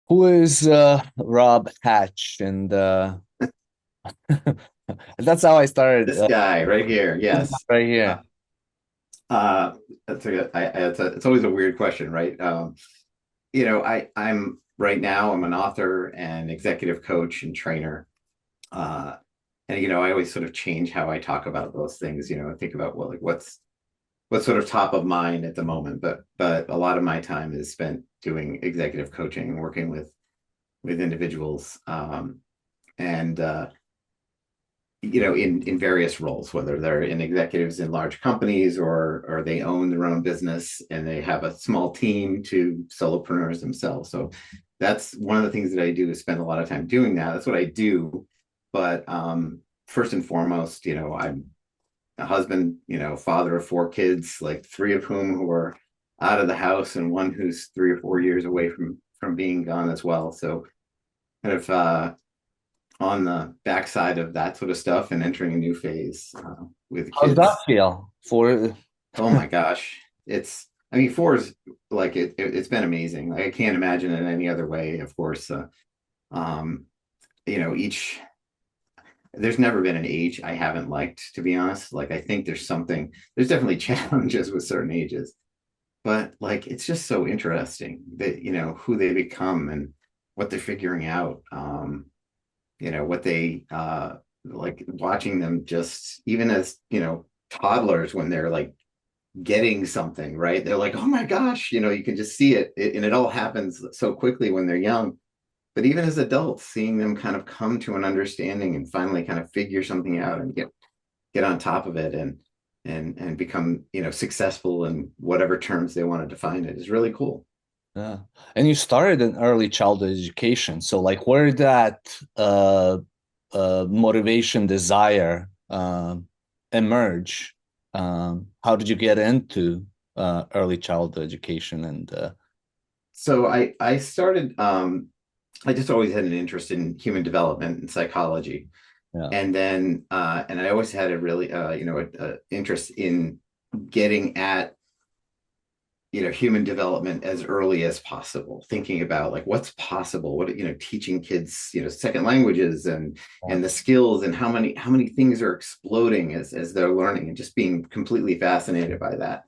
Who is Rob Hatch? And that's how I started This guy right here, yes. right Uh, here. it's always a weird question, right? I'm right now, I'm an author and executive coach and trainer. Uh, and I always sort of change how I talk about those things. I think about well, like what's sort of top of mind at the moment. But a lot of my time is spent doing executive coaching and working with individuals. And in various roles, whether they're in executives in large companies or they own their own business and they have a small team to solopreneurs themselves. So that's one of the things that I do is spend a lot of time doing that. That's what I do. But first and foremost, I'm a husband, father of four kids, like three of whom who are out of the house and one who's 3 or 4 years away from being gone as well. So kind of on the backside of that sort of stuff and entering a new phase with How's that kids. feel for? Oh my gosh, I mean, four is like it's been amazing. Like I can't imagine it any other way. Of course, um, each there's never been an age I haven't liked, to be honest. Like I think there's definitely challenges with certain ages, but like it's just so interesting that who they become and what they're figuring out. What they like watching them just even as toddlers when they're like getting something right, they're like, oh my gosh, you can just see and it all happens so quickly when they're young. But even as adults, seeing them kind of come to an understanding and finally kind of figure something out and get on top of it and become successful in whatever terms they want to define it is really cool. Yeah. And you started in early childhood education. So like where did that motivation, desire emerge? How did you get into early childhood education and So I started I just always had an interest in human development and psychology. yeah. And I always had a really interest in getting at human development as early as possible, thinking about like what's possible, what teaching kids second languages and the skills and how many things are exploding as they're learning, and just being completely fascinated by that.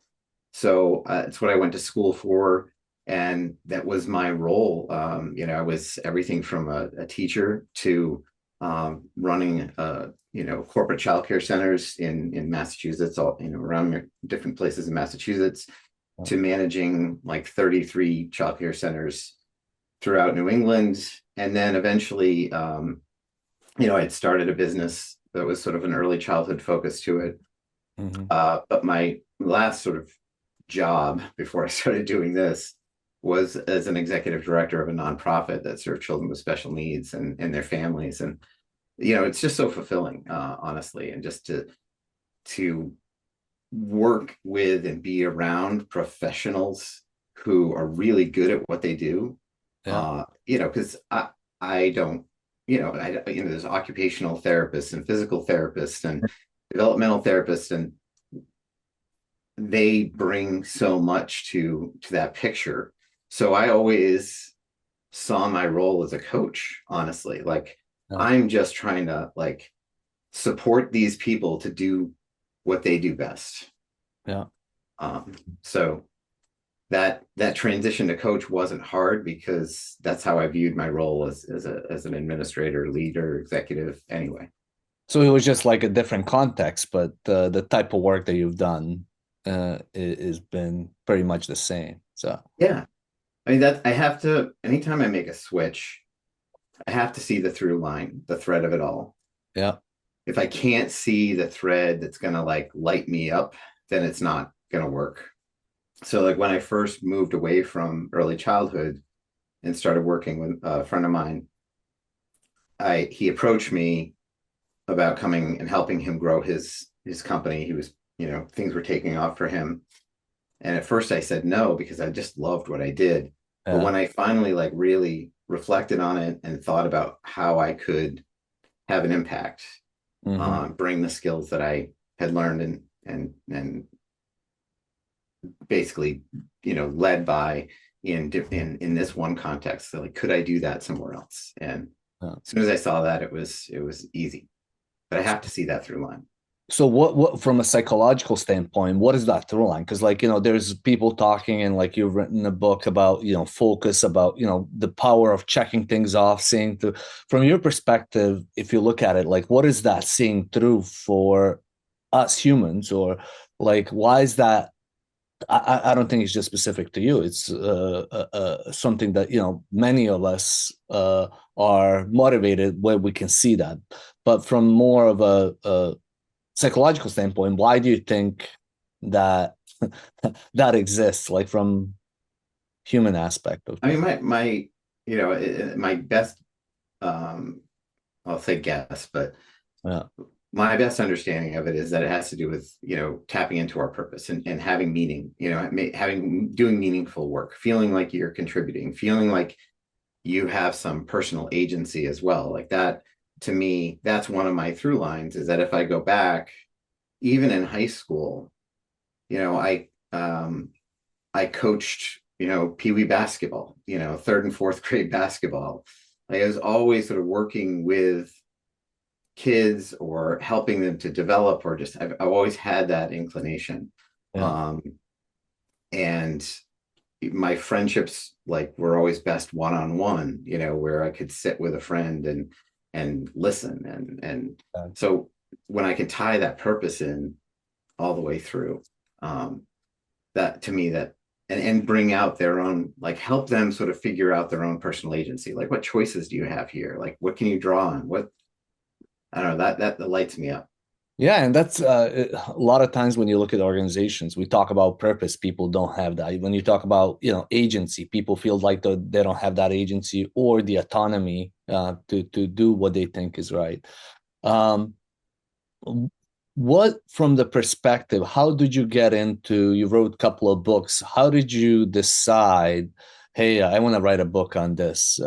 So it's what I went to school for, and that was my role. I was everything from a teacher to running corporate childcare centers in Massachusetts, all around different places in Massachusetts, to managing like 33 childcare centers throughout New England. And then eventually, I had started a business that was sort of an early childhood focus to it. Mhm. But my last sort of job before I started doing this was as an executive director of a nonprofit that served children with special needs and their families. And, it's just so fulfilling, honestly. And just to work with and be around professionals who are really good at what they do. Yeah. Because I don't, there's occupational therapists and physical therapists and developmental therapists, and they bring so much to that picture. So I always saw my role as a coach, honestly. Like Yeah. I'm just trying to like support these people to do what they do best. Yeah. So that transition to coach wasn't hard because that's how I viewed my role as an administrator, leader, executive. Anyway, So it was just like a different context, but the type of work that you've done has been pretty much the same. So yeah, I mean that I have to. Anytime I make a switch, I have to see the through line, the thread of it all. yeah. If I can't see the thread that's gonna like light me up, then it's not gonna work. So like when I first moved away from early childhood and started working with a friend of mine, I he approached me about coming and helping him grow his company. He was, things were taking off for him. And at first I said no because I just loved what I did. But Yeah. when I finally like really reflected on it and thought about how I could have an impact, Hmm. bring the skills that I had learned and basically, led by in this one context. So like, could I do that somewhere else? And Yeah. as soon as I saw that, it was easy. But I have to see that through line. So what from a psychological standpoint, what is that through line? Because like, there's people talking and like you've written a book about, focus, about, the power of checking things off, seeing through. From your perspective, if you look at it, like what is that seeing through for us humans? Or like why is that? I don't think it's just specific to you. It's something that many of us are motivated where we can see that. But from more of a psychological standpoint, why do you think that that exists? Like from human aspect of I mean, things. my best, um, I'll say guess, but Yeah, my best understanding of it is that it has to do with tapping into our purpose and having meaning, having doing meaningful work, feeling like you're contributing, feeling like you have some personal agency as well. Like that, to me, that's one of my through lines, is that if I go back, even in high school, you know I coached pee wee basketball, third and fourth grade basketball. Like I was always sort of working with kids or helping them to develop, or just I've always had that inclination. yeah, um and my friendships like were always best one-on-one, where I could sit with a friend and listen, and yeah. so when I can tie that purpose in all the way through, um that to me, that and bring out their own, like help them sort of figure out their own personal agency, like what choices do you have here, like what can you draw on, what, I don't know, that lights me up. Yeah, and that's a lot of times when you look at organizations, we talk about purpose. People don't have that. When you talk about agency, people feel like they don't have that agency or the autonomy to do what they think is right. Um, what from the perspective, how did you get into? You wrote a couple of books. How did you decide? Hey, I want to write a book on this.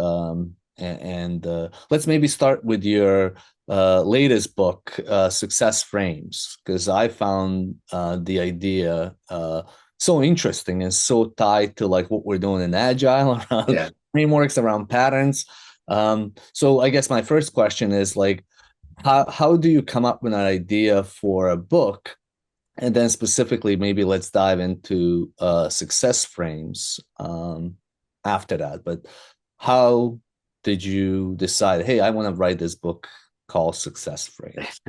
And let's maybe start with your latest book, Success Frames, because I found the idea so interesting and so tied to like what we're doing in Agile around Yeah. frameworks, around patterns. So I guess my first question is like, how do you come up with an idea for a book? And then specifically, maybe let's dive into success frames after that. But how did you decide, hey, I want to write this book called Success Frames?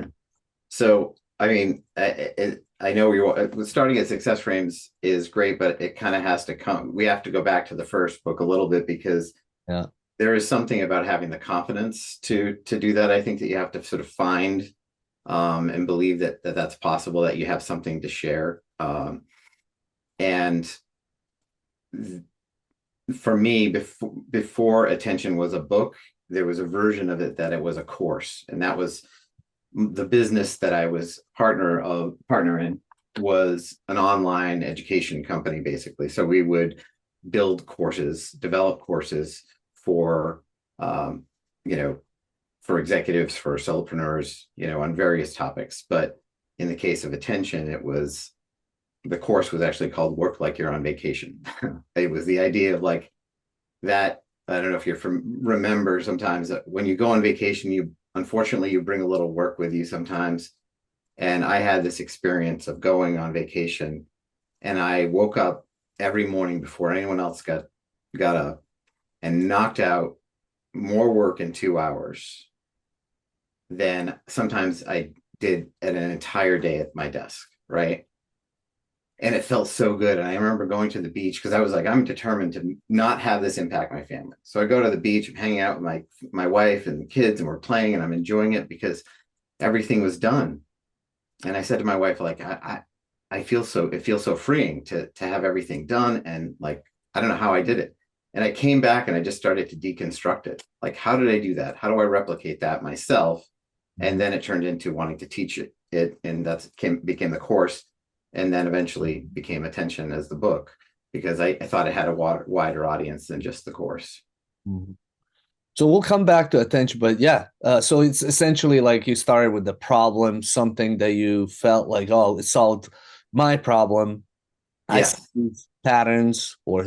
So I mean, I know you're starting at success frames is great, but it kind of has to come. We have to go back to the first book a little bit, because Yeah. there is something about having the confidence to do that. I think that you have to sort of find, and believe that that's possible, that you have something to share. And for me, before Attention was a book, there was a version of it that it was a course, and that was the business that I was partner in was an online education company, basically. So we would build courses, develop courses for, you know, for executives, for solopreneurs, on various topics. But in the case of Attention, the course was actually called Work Like You're on Vacation. It was the idea of like that. I don't know if remember, sometimes that when you go on vacation, unfortunately you bring a little work with you sometimes. And I had this experience of going on vacation, and I woke up every morning before anyone else got up, and knocked out more work in 2 hours than sometimes I did at an entire day at my desk, right? And it felt so good. And I remember going to the beach, because I was like, I'm determined to not have this impact my family. So I go to the beach, I'm hanging out with my wife and the kids, and we're playing, and I'm enjoying it because everything was done. And I said to my wife, like, I feel so, it feels so freeing to have everything done. And like, I don't know how I did it. And I came back and I just started to deconstruct it. Like, how did I do that? How do I replicate that myself? And then it turned into wanting to teach it, and became the course, and then eventually became Attention as the book, because I thought it had a wider audience than just the course. Mhm. So we'll come back to Attention, but yeah. So it's essentially like you started with the problem, something that you felt like, oh, it solved my problem. I see Yes. these patterns, or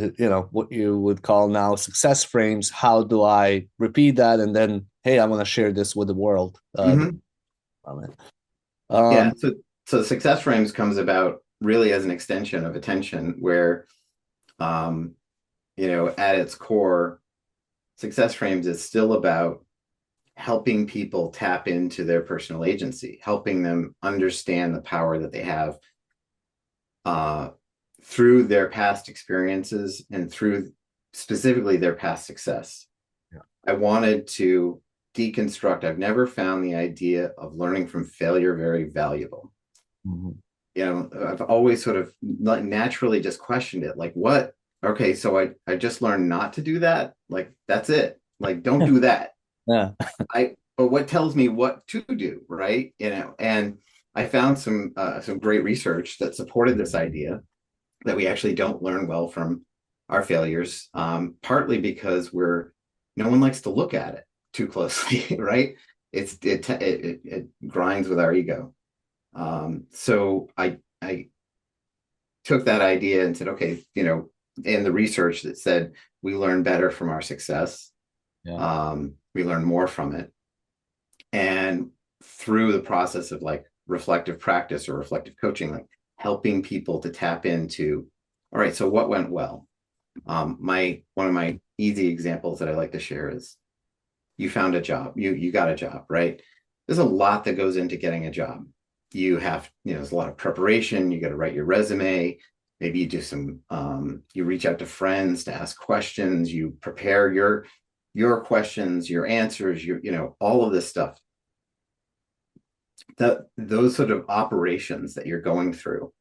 what you would call now success frames. How do I repeat that? And then, hey, I want to share this with the world. Hmm. Yeah. Um, So success frames comes about really as an extension of attention, where um, at its core, success frames is still about helping people tap into their personal agency, helping them understand the power that they have uh, through their past experiences and through specifically their past success. Yeah. I wanted to deconstruct. I've never found the idea of learning from failure very valuable. Mhm. I've always sort of naturally just questioned it. Like, what? Okay, so I just learned not to do that. Like, that's it. Like, don't do that. Yeah. But what tells me what to do, right? And I found some great research that supported this idea that we actually don't learn well from our failures, partly because no one likes to look at it too closely, right? It grinds with our ego. So I took that idea and said, okay, in the research that said we learn better from our success, Yeah. we learn more from it, and through the process of like reflective practice or reflective coaching, like helping people to tap into, all right, so what went well? My one of my easy examples that I like to share is you found a job, you got a job, right? There's a lot that goes into getting a job. There's a lot of preparation. You got to write your resume. Maybe you do you reach out to friends to ask questions. You prepare your questions, your answers, all of this stuff. Those sort of operations that you're going through,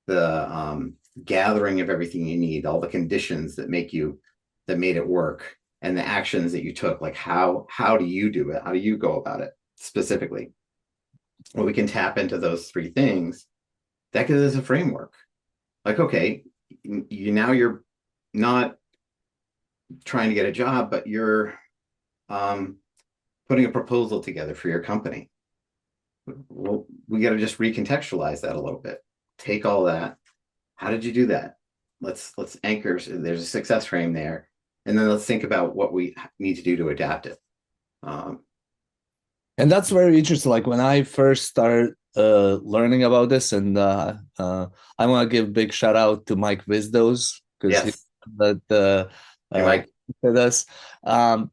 the gathering of everything you need, all the conditions that made it work, and the actions that you took. Like how do you do it? How do you go about it specifically? Well, we can tap into those three things. That gives us a framework. Like, okay, you're not trying to get a job, but you're um, putting a proposal together for your company. Well, we got to just recontextualize that a little bit. Take all that. How did you do that? Let's anchor. There's a success frame there, and then let's think about what we need to do to adapt it. Um, And that's very interesting. Like when I first started learning about this, and I want to give a big shout out to Mike Vizdos because he yes. the Hey, uh, Mike. with us. Um,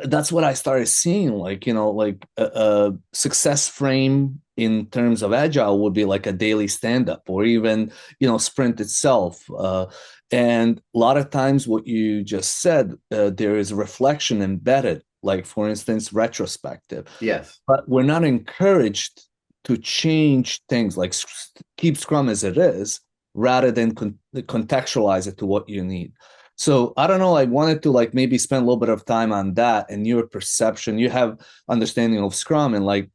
that's what I started seeing. Like like a success frame in terms of agile would be like a daily stand up, or even sprint itself. And a lot of times, what you just said, there is reflection embedded. Like for instance, retrospective, Yes. but we're not encouraged to change things, like keep Scrum as it is, rather than contextualize it to what you need. So I don't know. I wanted to like maybe spend a little bit of time on that and your perception. You have understanding of Scrum and like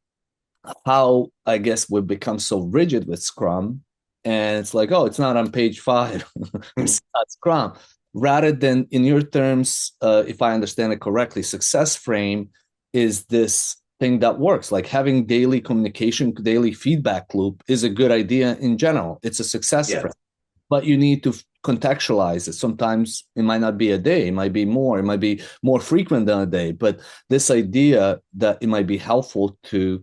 how I guess we've become so rigid with Scrum, and it's like, oh, it's not on page 5, it's not Scrum. Rather than, in your terms, if I understand it correctly, success frame is this thing that works. Like having daily communication, daily feedback loop is a good idea in general. It's a success frame, Yes. but you need to contextualize it. Sometimes it might not be a day, it might be more, it might be more frequent than a day. But this idea that it might be helpful to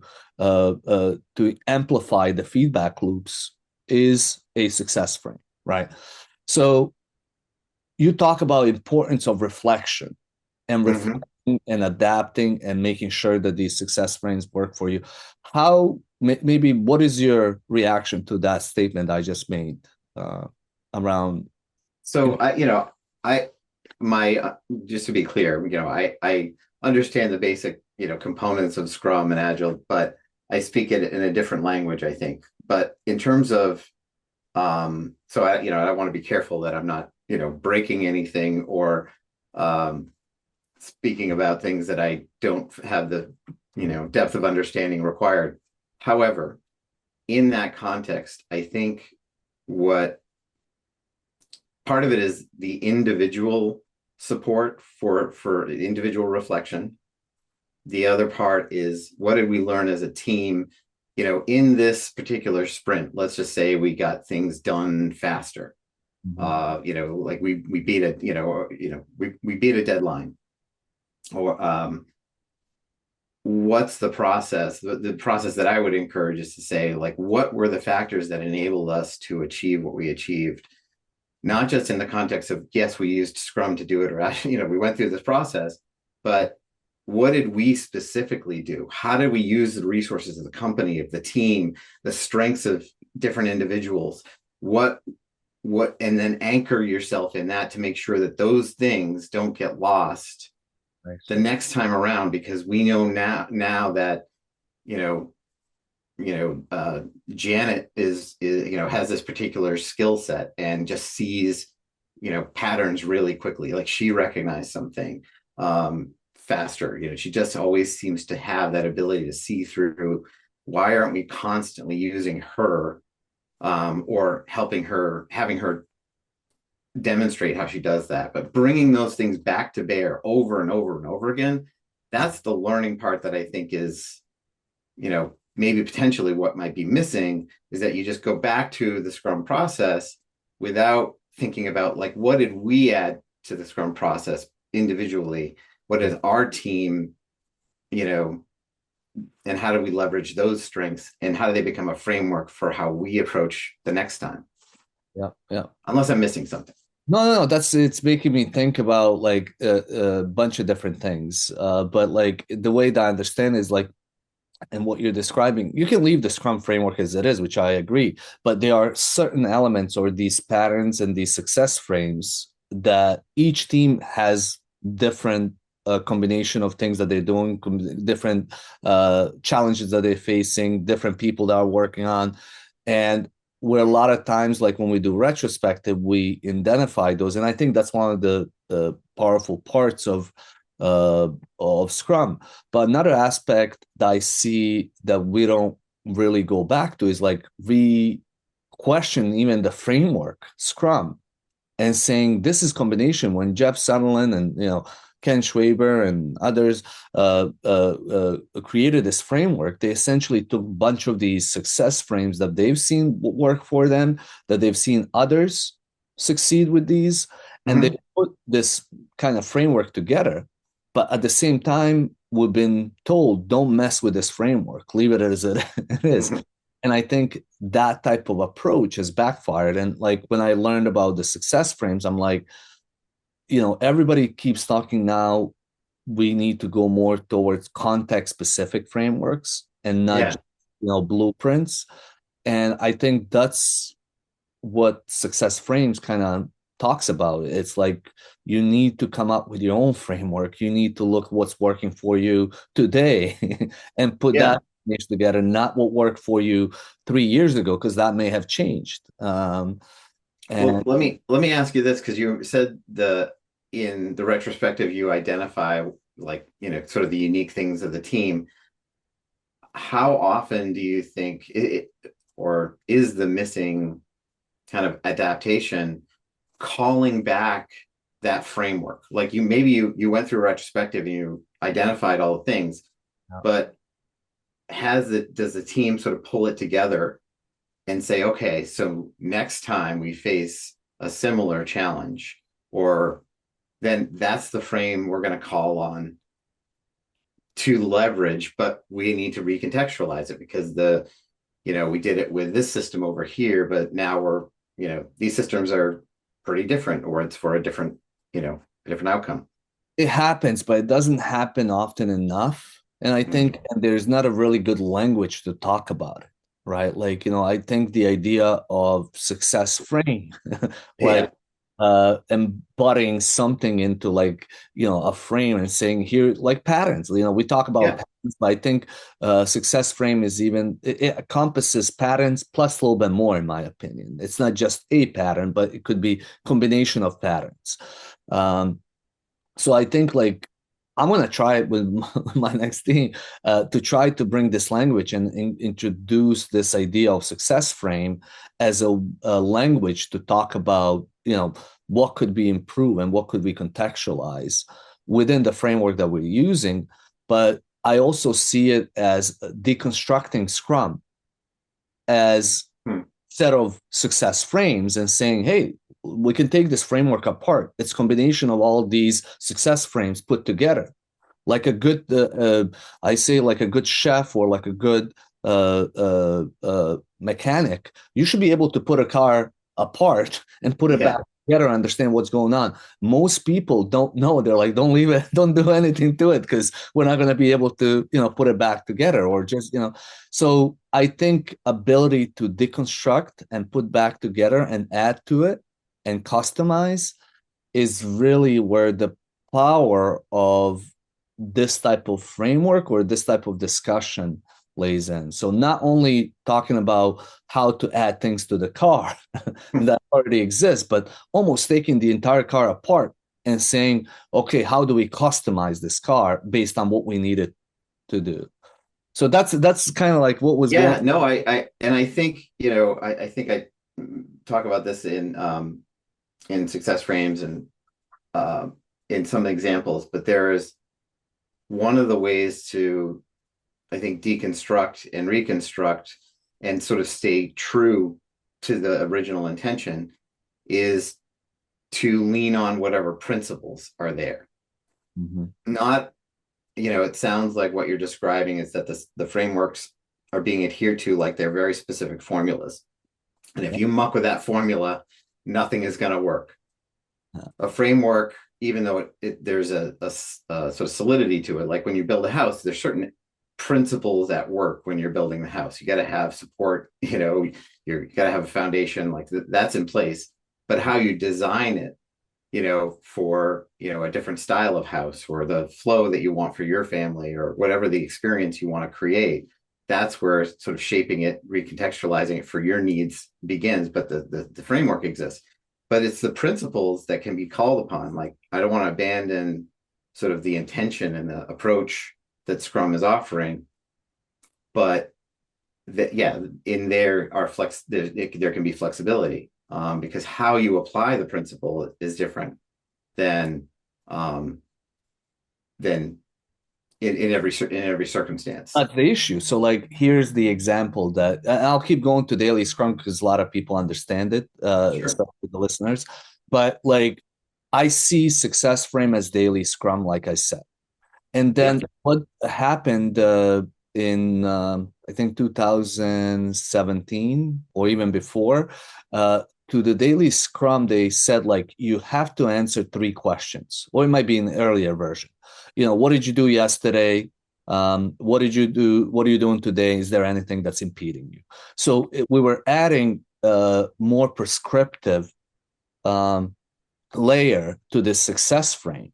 amplify the feedback loops is a success frame, right? So you talk about importance of reflection and Mm-hmm. reflecting and adapting and making sure that these success frames work for you. How maybe what is your reaction to that statement I just made around So I my just to be clear, I understand the basic, components of Scrum and Agile, but I speak it in a different language, I think. But in terms of so I want to be careful that I'm not, breaking anything or um speaking about things that I don't have the, depth of understanding required. However, in that context, I think what part of it is the individual support for individual reflection. The other part is what did we learn as a team in this particular sprint, let's just say we got things done faster. Mhm. Like we beat a, we beat a deadline, or what's the process? The process that I would encourage is to say, like, what were the factors that enabled us to achieve what we achieved? Not just in the context of, yes, we used Scrum to do it, or, we went through this process, but what did we specifically do? How did we use the resources of the company, of the team, the strengths of different individuals? And then anchor yourself in that to make sure that those things don't get lost the Nice. next time around, because we know now that you know Janet is has this particular skill set and just sees patterns really quickly. Like, she recognized something faster. She just always seems to have that ability to see through. Why aren't we constantly using her, or having her demonstrate how she does that? But bringing those things back to bear over and over and over again, that's the learning part that I think is, maybe potentially what might be missing, is that you just go back to the Scrum process without thinking about, like, what did we add to the Scrum process individually? What is our team, you know, and how do we leverage those strengths, and how do they become a framework for how we approach the next time? Yeah, yeah. Unless I'm missing something. No, no, no. That's it's making me think about like a bunch of different things. But like the way that I understand is like, and what you're describing, you can leave the Scrum framework as it is, which I agree. But there are certain elements or these patterns and these success frames that each team has different combination of things that they're doing, different challenges that they're facing, different people that are working on, and where a lot of times, like when we do retrospective, we identify those, and I think that's one of the powerful parts of Scrum. But another aspect that I see that we don't really go back to is like we question even the framework Scrum and saying this is combination. When Jeff Sutherland and Ken Schwaber and others created this framework, they essentially took a bunch of these success frames that they've seen work for them, that they've seen others succeed with these, and they Mm-hmm. put this kind of framework together. But at the same time, we've been told don't mess with this framework, leave it as it is. Mm-hmm. And I think that type of approach has backfired. And like when I learned about the success frames, I'm like, everybody keeps talking now. We need to go more towards context specific frameworks and not Yeah. just, blueprints. And I think that's what success frames kind of talks about. It's like you need to come up with your own framework. You need to look what's working for you today and put Yeah. that together, not what worked for you 3 years ago, because that may have changed. Well, And let me ask you this, because you said in the retrospective you identify, like, sort of the unique things of the team. How often do you think or is the missing kind of adaptation calling back that framework? Like, you went through a retrospective and you identified all the things, but does the team sort of pull it together and say, okay, so next time we face a similar challenge, or then that's the frame we're going to call on to leverage, but we need to recontextualize it, because we did it with this system over here, but now these systems are pretty different, or it's for a different outcome. it happens, but it doesn't happen often enough. And I Mm. think there's not a really good language to talk about it, right? Like, I think the idea of success frame, like Yeah. embodying something into like, a frame and saying here, like patterns, we talk about Yeah. patterns, but I think success frame is even, it encompasses patterns plus a little bit more, in my opinion. It's not just a pattern, but it could be combination of patterns. So I think like I'm gonna try it with my next team to try to bring this language and introduce this idea of success frame as a language to talk about what could be improved and what could we contextualize within the framework that we're using. But I also see it as deconstructing Scrum. as Hmm. set of success frames and saying, hey, we can take this framework apart. It's a combination of all these success frames put together. Like a good, I say, like a good chef or like a good mechanic, you should be able to put a car apart and put it back Yeah. together and understand what's going on. Most people don't know. They're like, don't leave it, don't do anything to it because we're not going to be able to, put it back together or just, So I think ability to deconstruct and put back together and add to it and customize is really where the power of this type of framework or this type of discussion lays in. So not only talking about how to add things to the car that already exists, but almost taking the entire car apart and saying, okay, how do we customize this car based on what we needed to do? So that's kind of like what was going Yeah, no, and I think, I think I talk about this in success frames and uh, in some examples, but there is one of the ways to, I think, deconstruct and reconstruct and sort of stay true to the original intention is to lean on whatever principles are there. Mhm. Not, it sounds like what you're describing is that the frameworks are being adhered to like they're very specific formulas. And if you muck with that formula, nothing is going to work. A framework, even though there's a sort of solidity to it, like when you build a house, there's certain principles at work when you're building the house. You got to have support, you got to have a foundation, like that's in place. But how you design it, for, a different style of house or the flow that you want for your family or whatever the experience you want to create, that's where sort of shaping it, recontextualizing it for your needs begins. But the framework exists. But it's the principles that can be called upon. Like, I don't want to abandon sort of the intention and the approach that Scrum is offering, but that, yeah, in there are there can be flexibility, because how you apply the principle is different than um, than in every circumstance. That's the issue. So, like, here's the example that I'll keep going to daily Scrum because a lot of people understand it, Sure. especially the listeners. But like, I see success frame as daily Scrum, like I said. And Yeah. then what happened in I think 2017 or even before, to the daily Scrum, they said like you have to answer three questions, or it might be an earlier version. What did you do yesterday? What did you do? What are you doing today? Is there anything that's impeding you? So we were adding more prescriptive um, layer to this success frame,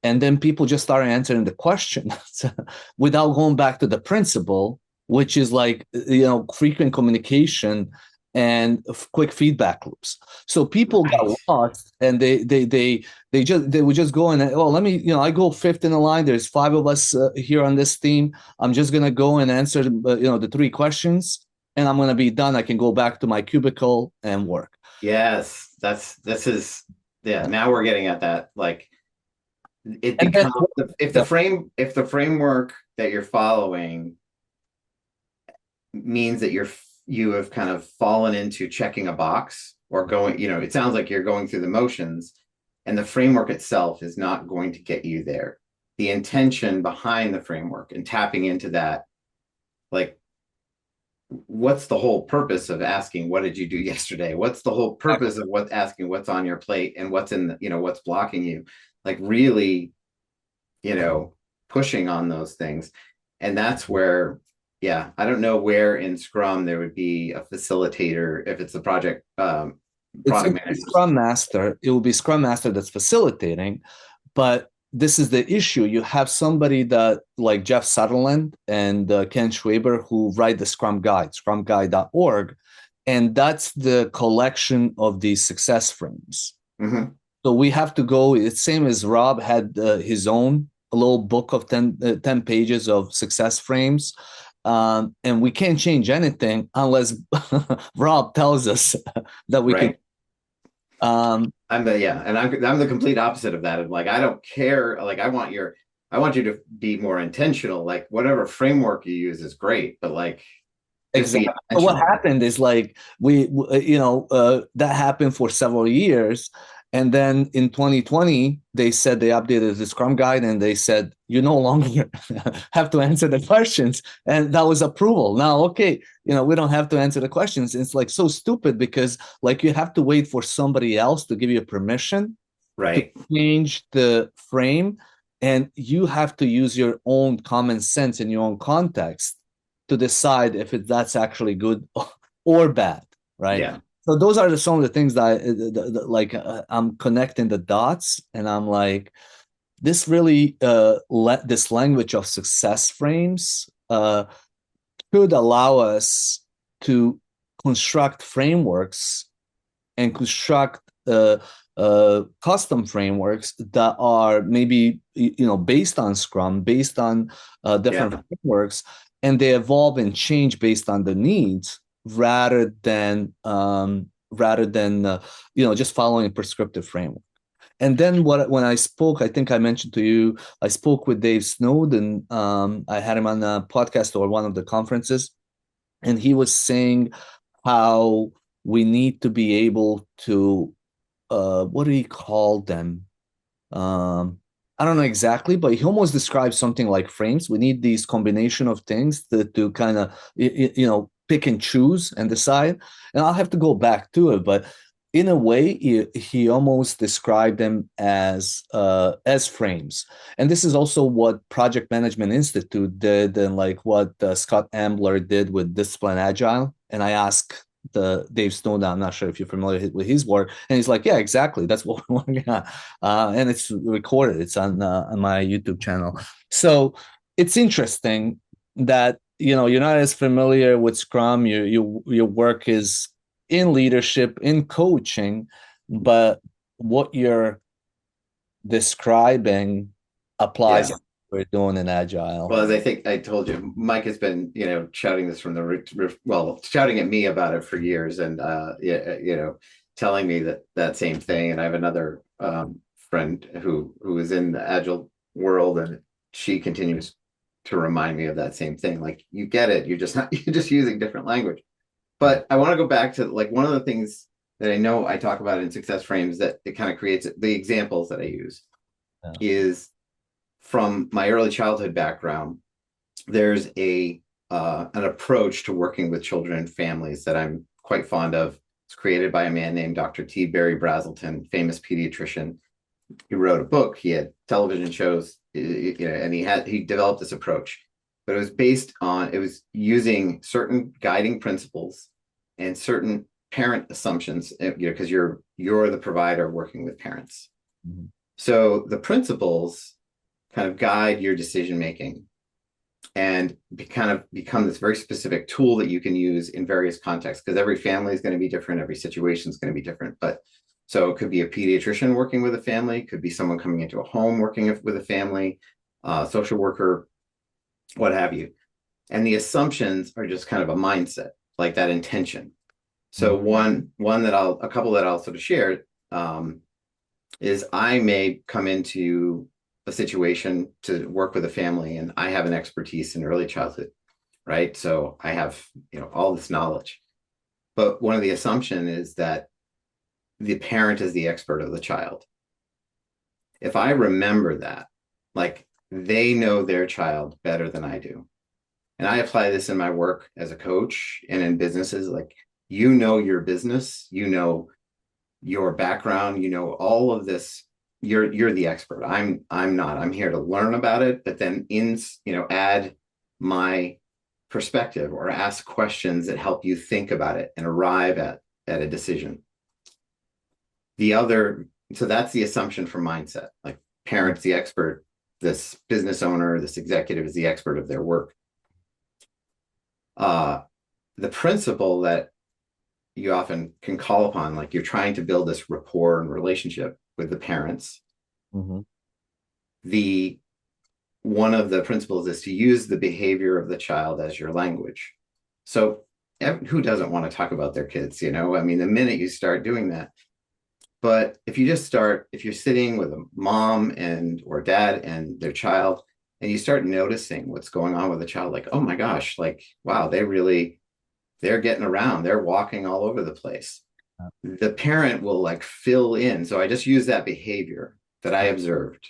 and then people just start answering the question without going back to the principle, which is like frequent communication and quick feedback loops. So people got Right. lost, and they would just go and, oh, let me, I go fifth in the line. There's five of us here on this team. I'm just gonna go and answer the three questions, and I'm gonna be done. I can go back to my cubicle and work. Yes, this is, yeah. Now we're getting at that. Like, it And then becomes, if the framework that you're following means that you have kind of fallen into checking a box or going, it sounds like you're going through the motions, and the framework itself is not going to get you there. The intention behind the framework and tapping into that, like, what's the whole purpose of asking what did you do yesterday? What's the whole purpose of asking what's on your plate and what's in what's blocking you? Like, really, you know pushing on those things. And that's where, yeah, I don't know where in Scrum there would be a facilitator if it's the it's product a managers. Scrum Master. It will be Scrum Master that's facilitating, but this is the issue. You have somebody that like Jeff Sutherland and Ken Schwaber who write the Scrum Guide, scrumguide.org, and that's the collection of these success frames. Mm-hmm. So we have to go. It's same as Rob had his own a little book of 10 pages of success frames. And we can't change anything unless Rob tells us that we can. Right. Um, I'm the complete opposite of that. I'm like, I don't care. Like, I want you to be more intentional. Like, whatever framework you use is great, but like, just be Exactly. So what intentional. happened is like that happened for several years, and then in 2020 they said they updated the Scrum guide and they said you no longer have to answer the questions, and that was approval. Now, okay, we don't have to answer the questions. It's like so stupid because like you have to wait for somebody else to give you permission to Right. change the frame, and you have to use your own common sense in your own context to decide if that's actually good or bad, right? Yeah. So those are some of the things that like I'm connecting the dots, and I'm like, this really this language of success frames could allow us to construct frameworks and construct custom frameworks that are maybe based on Scrum, based on Yeah. different frameworks, and they evolve and change based on the needs rather than just following a prescriptive framework. And then when I spoke, I think I mentioned to you, I spoke with Dave Snowden. I had him on a podcast or one of the conferences, and he was saying how we need to be able to what do he call them? I don't know exactly, but he almost describes something like frames. We need these combination of things to kind of pick and choose and decide. And I'll have to go back to it, but in a way, he almost described them as frames. And this is also what Project Management Institute did, and like what Scott Ambler did with Discipline Agile. And I asked the Dave Stone. I'm not sure if you're familiar with his work, and he's like, "Yeah, exactly. That's what we're working on," and it's recorded. It's on my YouTube channel. So it's interesting that you're not as familiar with Scrum. Your work is in leadership, in coaching, but what you're describing applies Yeah. to what we're doing in Agile. Well, as I think I told you, Mike has been, shouting this from the well, shouting at me about it for years, and yeah, telling me that same thing. And I have another friend who is in the Agile world, and she continues to remind me of that same thing. Like, you get it, you're just not, you're just using different language. But I want to go back to like one of the things that I know I talk about in success frames that it kind of creates the examples that I use Yeah. is from my early childhood background. There's an approach to working with children and families that I'm quite fond of. It's created by a man named Dr. T. Barry Brazelton, famous pediatrician. He wrote a book. He had television shows, and he developed this approach. But it was using certain guiding principles and certain parent assumptions, because you're the provider working with parents. Mhm. So the principles kind of guide your decision making and kind of become this very specific tool that you can use in various contexts, because every family is going to be different, every situation is going to be different. But so it could be a pediatrician working with a family, could be someone coming into a home working with a family, social worker, what have you. And the assumptions are just kind of a mindset, like that intention. So a couple that I'll sort of share is I may come into a situation to work with a family, and I have an expertise in early childhood, right? So I have, all this knowledge. But one of the assumption is that the parent is the expert of the child. If I remember that, like, they know their child better than I do. And I apply this in my work as a coach and in businesses. Like, your business, your background, all of this. You're the expert. I'm not. I'm here to learn about it, but then add my perspective or ask questions that help you think about it and arrive at a decision. So that's the assumption for mindset. Like, parent's the expert, this business owner, this executive is the expert of their work. The principle that you often can call upon, like, you're trying to build this rapport and relationship with the parents. Mm-hmm. One of the principles is to use the behavior of the child as your language. So who doesn't want to talk about their kids? I mean, the minute you start doing that. But if you're sitting with a mom or dad and their child, and you start noticing what's going on with the child, like, oh my gosh, like, wow, they really they're getting around, they're walking all over the place. The parent will like fill in. So I just use that behavior that I observed.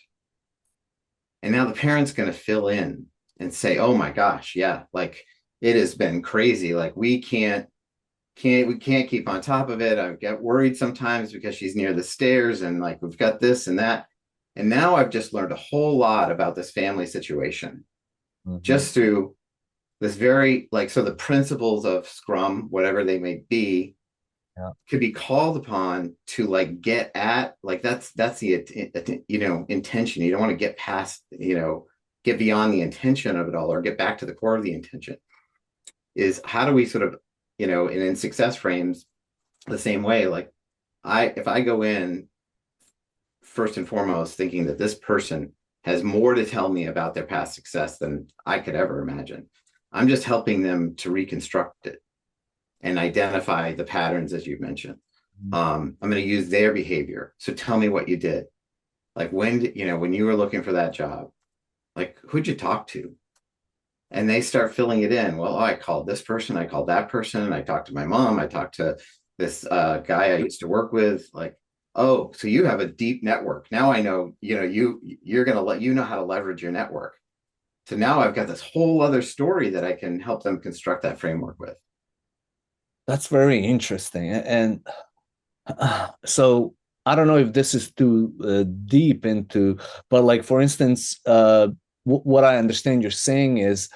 And now the parent's going to fill in and say, oh my gosh, yeah, like it has been crazy. Like we can't keep on top of it. I get worried sometimes because she's near the stairs and like we've got this and that. And now I've just learned a whole lot about this family situation Mhm. just through this very like so the principles of Scrum, whatever they may be, Yeah. could be called upon to like get at like that's the intention. You don't want to get past get beyond the intention of it all or get back to the core of the intention. Is how do we sort of and in success frames the same way like I if I go in first and foremost thinking that this person has more to tell me about their past success than I could ever imagine. I'm just helping them to reconstruct it and identify the patterns as you mentioned. I'm going to use their behavior. So tell me what you did. Like when you were looking for that job, like who'd you talk to? And they start filling it in. Well, I called this person, I called that person, I talked to my mom, I talked to this guy I used to work with. Like, oh, so you have a deep network. Now I know, you're gonna let you know how to leverage your network. So now I've got this whole other story that I can help them construct that framework with. That's very interesting. And so I don't know if this is too deep into, but like for instance, what I understand you're saying is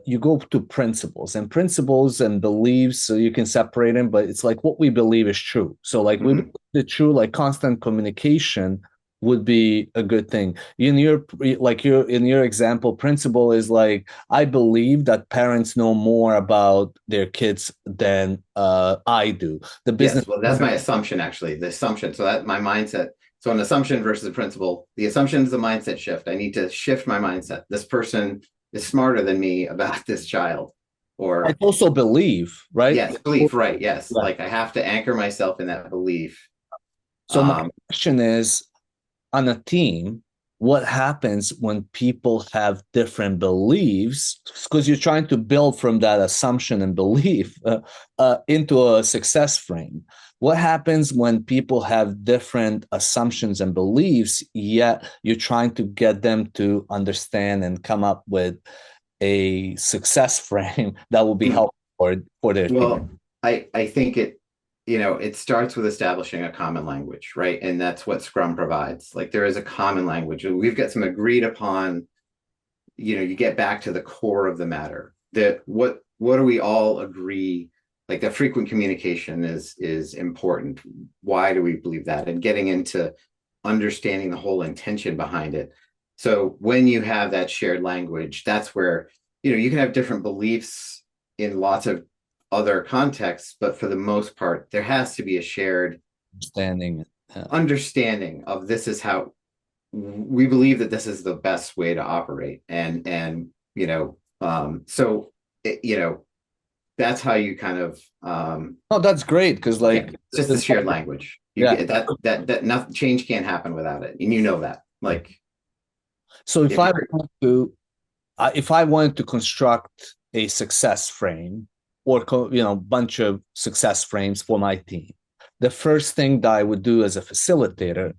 you go to principles and principles and beliefs, so you can separate them, but it's like what we believe is true. So like we believe Mm-hmm. the true, like constant communication would be a good thing. In your example, principle is like I believe that parents know more about their kids than I do. The business. Yes, well, that's my assumption, actually. The assumption. So that my mindset. So an assumption versus a principle. The assumption is a mindset shift. I need to shift my mindset. This person is smarter than me about this child. I Or also believe, right? yes, belief, right. Yes. Yeah. Like I have to anchor myself in that belief. So my Um, question is, on a team, what happens when people have different beliefs? Because you're trying to build from that assumption and belief into a success frame. What happens when people have different assumptions and beliefs, yet you're trying to get them to understand and come up with a success frame that will be helpful for their team? well, I think it starts with establishing a common language, right? And that's what Scrum provides. Like there is a common language. We've got some agreed upon you get back to the core of the matter that what do we all agree like the frequent communication is important. Why do we believe that? And getting into understanding the whole intention behind it. So when you have that shared language, that's where you can have different beliefs in lots of other contexts, but for the most part there has to be a shared Understanding. understanding of this is how we believe that this is the best way to operate and so that's how you kind of Oh, that's great because yeah like it's just the shared language you yeah. get that nothing change can't happen without it and that like So if you're if I wanted to construct a success frame or bunch of success frames for my team, the first thing that I would do as a facilitator,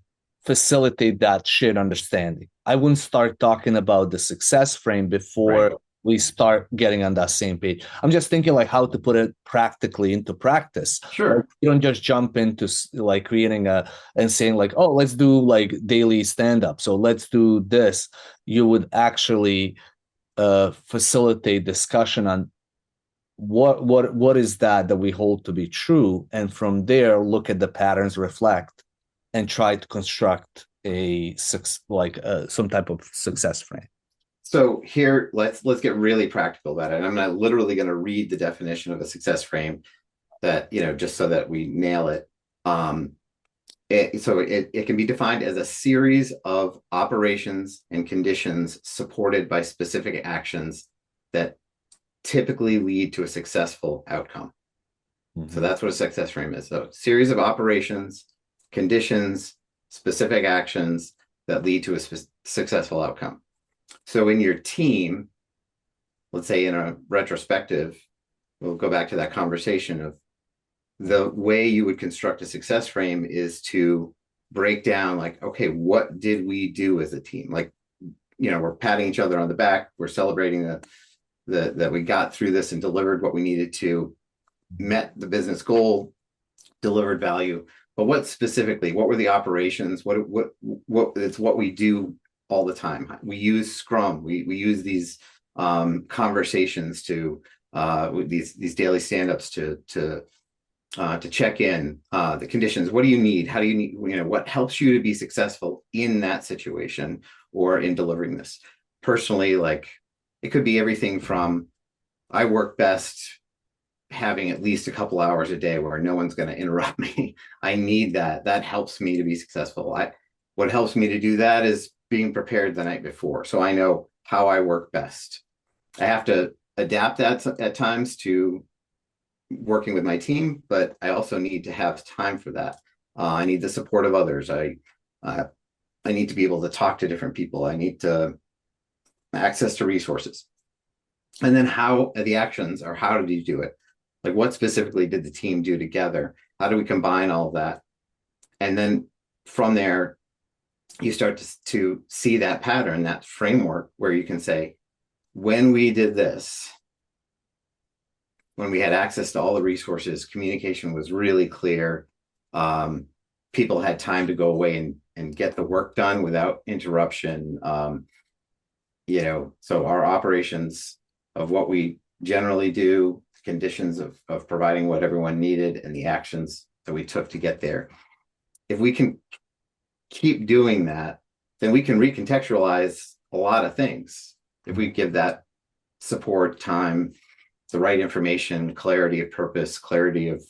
facilitate that shared understanding. I wouldn't start talking about the success frame right before we start getting on that same page. I'm just thinking like how to put it practically into practice. Like sure you don't just jump into like creating a and saying like, oh, let's do like daily stand up. So let's do this. You would actually facilitate discussion on what is that we hold to be true, and from there look at the patterns, reflect, and try to construct some type of success frame. so here let's get really practical about it and I'm not literally going to read the definition of a success frame that just so that we nail it um it can be defined as a series of operations and conditions supported by specific actions that typically lead to a successful outcome. So Mm-hmm. that's what a success frame is. So series of operations, conditions, specific actions that lead to a successful outcome. So in your team, let's say in a retrospective, we'll go back to that conversation of the way you would construct a success frame is to break down like, okay, what did we do as a team? Like, we're patting each other on the back, we're celebrating that we got through this and delivered what we needed to, met the business goal, delivered value. But what were the operations? What it's what we do all the time. We use Scrum. We use these conversations to these daily stand-ups to check in the conditions. What do you need? How do you need, what helps you to be successful in that situation or in delivering this? Personally, like, it could be everything from, I work best having at least a couple hours a day where no one's going to interrupt me. I need that. That helps me to be successful. What helps me to do that is being prepared the night before, so I know how I work best. I have to adapt that at times to working with my team, but I also need to have time for that. I need the support of others. I need to be able to talk to different people. I need to access to resources. And then how the actions are, how did you do it? Like, what specifically did the team do together? How do we combine all of that? And then from there, you start to see that pattern, that framework where you can say, when we did this, when we had access to all the resources, communication was really clear. People had time to go away and get the work done without interruption. So our operations of what we generally do, conditions of providing what everyone needed, and the actions that we took to get there. If we can keep doing that, then we can recontextualize a lot of things. If we give that support, time, the right information, clarity of purpose, clarity of,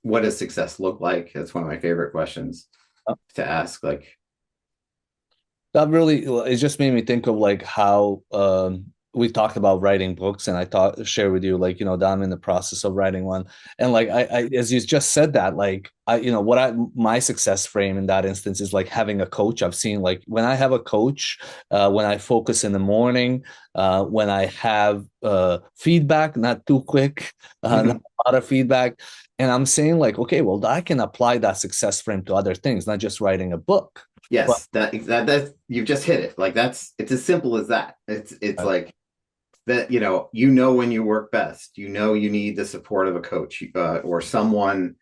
what does success look like? That's one of my favorite questions to ask. Like, that really, it just made me think of like how we talked about writing books, and I thought share with you like, that I'm in the process of writing one. And like I as you just said that, like my success frame in that instance is like having a coach. I've seen like when I have a coach, when I focus in the morning, when I have feedback, not too quick, not a lot of feedback. And I'm saying like, okay, well, I can apply that success frame to other things, not just writing a book. But yes, that you've just hit it. Like, it's as simple as that. It's like that, when you work best, you need the support of a coach or someone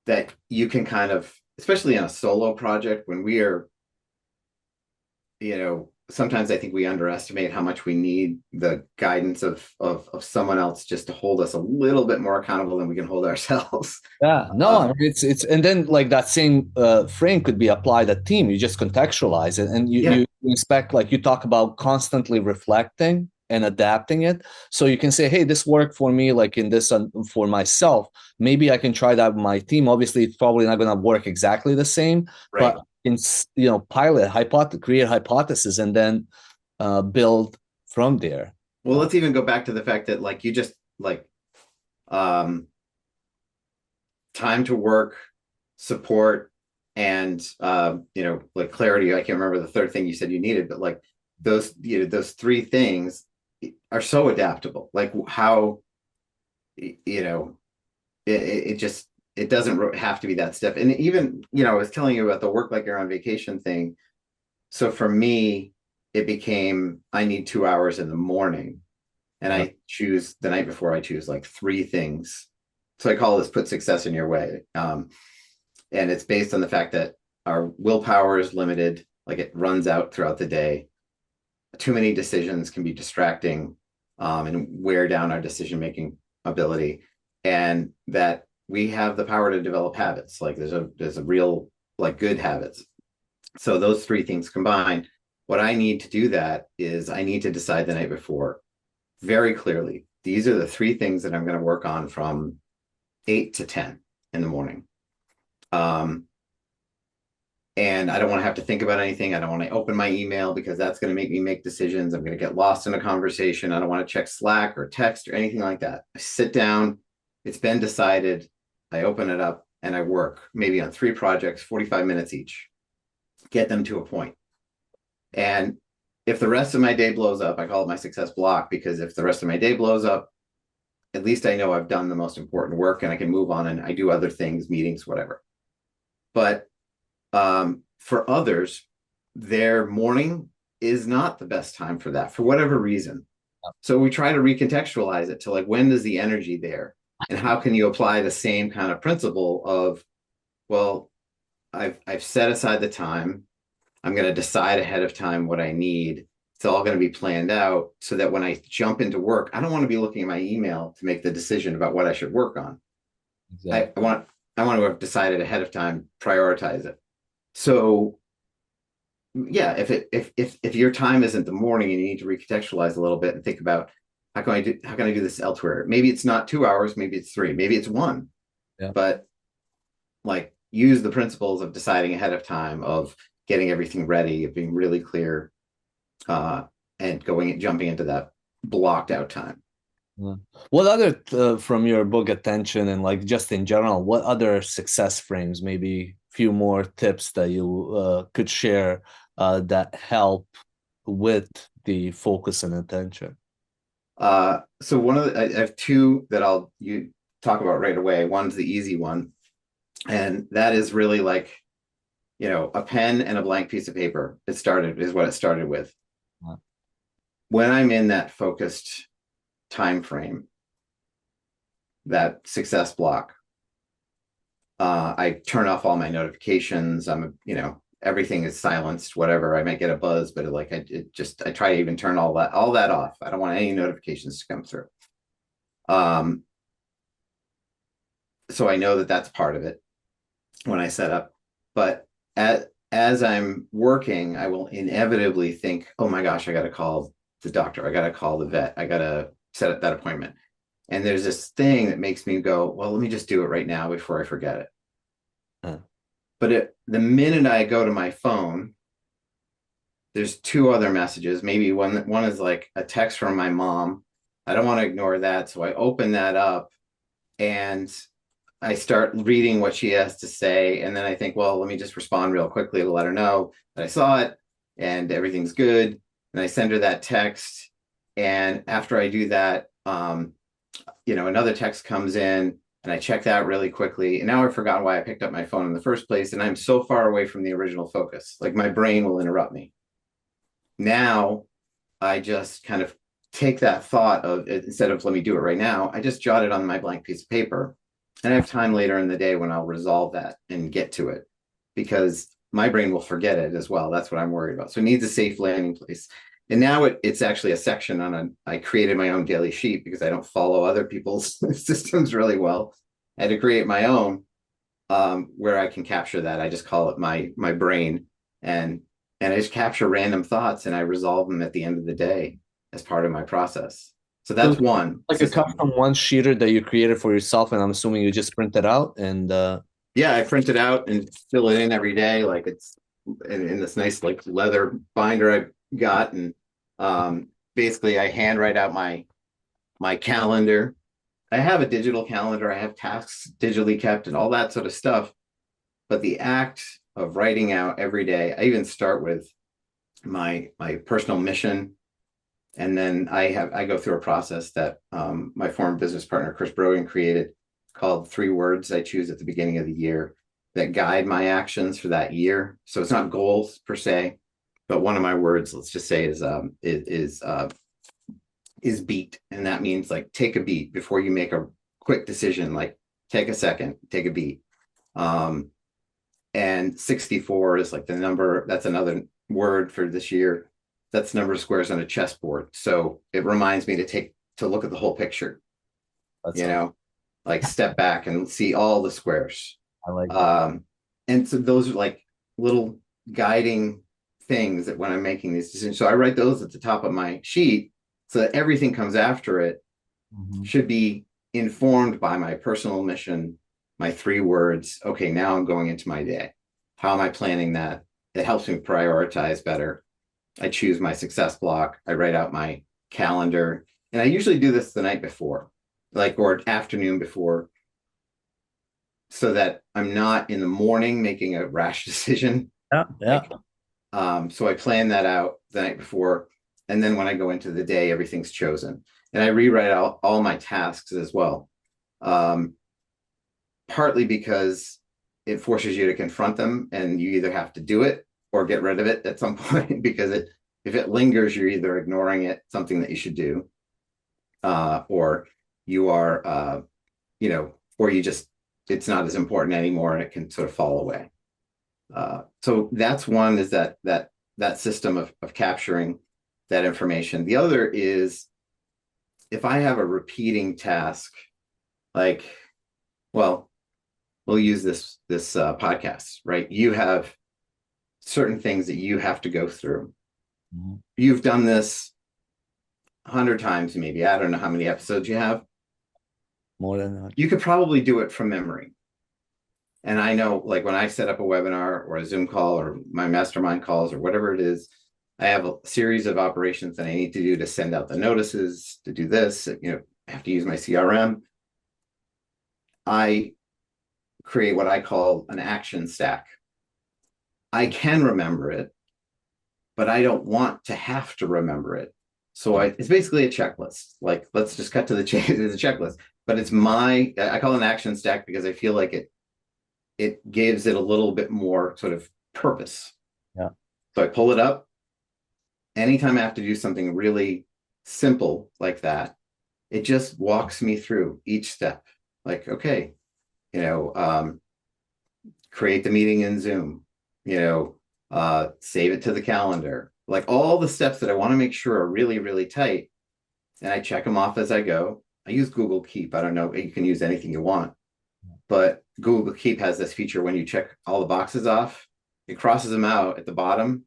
that you can kind of, especially in a solo project, when we are, sometimes I think we underestimate how much we need the guidance of someone else just to hold us a little bit more accountable than we can hold ourselves. yeah, no, I mean, it's and then like that same frame could be applied at team. You just contextualize it, and you Yeah, you inspect, like you talk about constantly reflecting and adapting it. So you can say, hey, this worked for me, like in this for myself. Maybe I can try that with my team. Obviously, it's probably not going to work exactly the same, but right. in pilot, create hypothesis, and then build from there. Well, let's even go back to the fact that, like, you just like um time to work, support, and like clarity. I can't remember the third thing you said you needed, but like those three things are so adaptable. Like, how it just, it doesn't have to be that stiff. And even, I was telling you about the work like you're on vacation thing. So for me, it became, I need 2 hours in the morning, and Yeah. I choose the night before, I choose like three things. So I call this put success in your way. And it's based on the fact that our willpower is limited, like it runs out throughout the day. Too many decisions can be distracting, and wear down our decision making ability. And that we have the power to develop habits. Like, there's a real, like, good habits. So those three things combined, what I need to do that is I need to decide the night before very clearly, these are the three things that I'm going to work on from 8 to 10 in the morning. And I don't want to have to think about anything. I don't want to open my email because that's going to make me make decisions. I'm going to get lost in a conversation. I don't want to check Slack or text or anything like that. I sit down, it's been decided. I open it up and I work maybe on three projects, 45 minutes each, get them to a point. And if the rest of my day blows up, I call it my success block, because if the rest of my day blows up, at least I know I've done the most important work and I can move on and I do other things, meetings, whatever. But for others, their morning is not the best time for that for whatever reason. So we try to recontextualize it to like, when is the energy there? And how can you apply the same kind of principle of, well, I've set aside the time. I'm going to decide ahead of time what I need. It's all going to be planned out so that when I jump into work, I don't want to be looking at my email to make the decision about what I should work on. I, Exactly. I want I want to have decided ahead of time, prioritize it. So yeah, if your time isn't the morning and you need to recontextualize a little bit and think about how can I do this elsewhere? Maybe it's not 2 hours, maybe it's three, maybe it's one, Yeah. but like use the principles of deciding ahead of time, of getting everything ready, of being really clear, uh, and jumping into that blocked out time. Yeah. What other from your book Attention and like just in general, what other success frames, maybe few more tips that you could share that help with the focus and attention? So I have two that I'll you talk about right away. One's the easy one, and that is really like, a pen and a blank piece of paper. Is what it started with. Yeah. When I'm in that focused time frame, that success block, I turn off all my notifications. Everything is silenced, whatever. I might get a buzz, but I try to even turn all that off. I don't want any notifications to come through. Um, so I know that that's part of it when I set up. But as I'm working, I will inevitably think, oh my gosh, I got to call the doctor. I got to call the vet. I got to set up that appointment. And there's this thing that makes me go, well, let me just do it right now before I forget it. Uh, But the minute I go to my phone, there's two other messages. Maybe one is like a text from my mom. I don't want to ignore that. So I open that up and I start reading what she has to say. And then I think, well, let me just respond real quickly to let her know that I saw it and everything's good. And I send her that text. And after I do that, another text comes in and I check that really quickly. And now I've forgotten why I picked up my phone in the first place. And I'm so far away from the original focus. Like my brain will interrupt me. Now I just kind of take that thought of, instead of let me do it right now, I just jot it on my blank piece of paper. And I have time later in the day when I'll resolve that and get to it, because my brain will forget it as well. That's what I'm worried about. So it needs a safe landing place. And now it's actually a section I created my own daily sheet because I don't follow other people's systems really well. I had to create my own, where I can capture that. I just call it my brain, and I just capture random thoughts and I resolve them at the end of the day as part of my process. So so that's one like a system. custom one sheeter that you created for yourself, and I'm assuming you just print it out and Yeah, I print it out and fill it in every day. Like it's in this nice like leather binder I got, and basically I hand write out my calendar. I have a digital calendar. I have tasks digitally kept and all that sort of stuff. But the act of writing out every day, I even start with my personal mission, and then I go through a process that my former business partner Chris Brogan created, called 3 words I choose at the beginning of the year that guide my actions for that year. So it's not goals per se, but one of my words, let's just say, is beat, and that means like take a beat before you make a quick decision. Like take a second, take a beat. Um, and 64 is like the number. That's another word for this year. That's the number of squares on a chessboard. So it reminds me to look at the whole picture, that's you all. know, like step back and see all the squares. I like that. And so those are like little guiding things that when I'm making these decisions. So I write those at the top of my sheet so that everything comes after it Mhm. should be informed by my personal mission, my 3 words. Okay, now I'm going into my day. How am I planning that? It helps me prioritize better. I choose my success block. I write out my calendar. And I usually do this the night before, like, or afternoon before, so that I'm not in the morning making a rash decision. Yeah, yeah. Like, so I plan that out the night before. And then when I go into the day, everything's chosen. And I rewrite all my tasks as well. Um, Partly because it forces you to confront them, and you either have to do it or get rid of it at some point, because if it lingers, you're either ignoring it, something that you should do, or you are, or you just, it's not as important anymore and it can sort of fall away. So that's one, is that system of capturing that information. The other is, if I have a repeating task, like, well, we'll use this podcast, right? You have certain things that you have to go through. Mm-hmm. You've done this 100 times, maybe. I don't know how many episodes you have. More than that. You could probably do it from memory. And I know, like, when I set up a webinar or a Zoom call or my mastermind calls or whatever it is, I have a series of operations that I need to do to send out the notices, to do this, I have to use my CRM. I create what I call an action stack. I can remember it, but I don't want to have to remember it. So it's basically a checklist. Like, let's just cut to the chase. It's a checklist, but I call it an action stack because I feel like it gives it a little bit more sort of purpose. Yeah. So I pull it up. Anytime I have to do something really simple like that, it just walks me through each step. Like, okay, create the meeting in Zoom, save it to the calendar, like all the steps that I want to make sure are really, really tight. And I check them off as I go. I use Google Keep. I don't know, you can use anything you want, but Google Keep has this feature: when you check all the boxes off, it crosses them out at the bottom,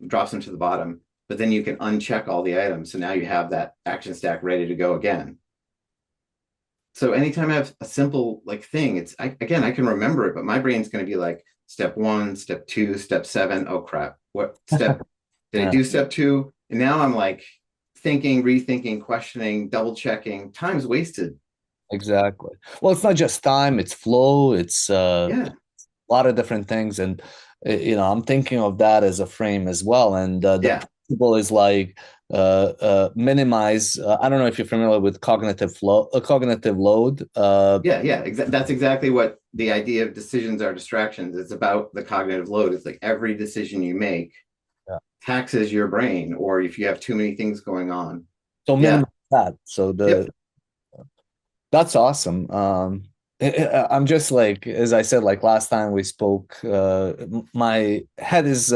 drops them to the bottom, but then you can uncheck all the items. So now you have that action stack ready to go again. So anytime I have a simple thing, I can remember it, but my brain's going to be like, step 1, step 2, step 7. Oh crap. What step did I do step 2? And now I'm like thinking, rethinking, questioning, double checking. Time's wasted. Exactly. Well, it's not just time, it's flow, it's a lot of different things. And, I'm thinking of that as a frame as well. And the principle is like, minimize. I don't know if you're familiar with cognitive load. That's exactly what the idea of decisions are distractions. It's about the cognitive load. It's like every decision you make taxes your brain, or if you have too many things going on. So minimize that. So that's awesome. I'm just like, as I said, like last time we spoke, my head is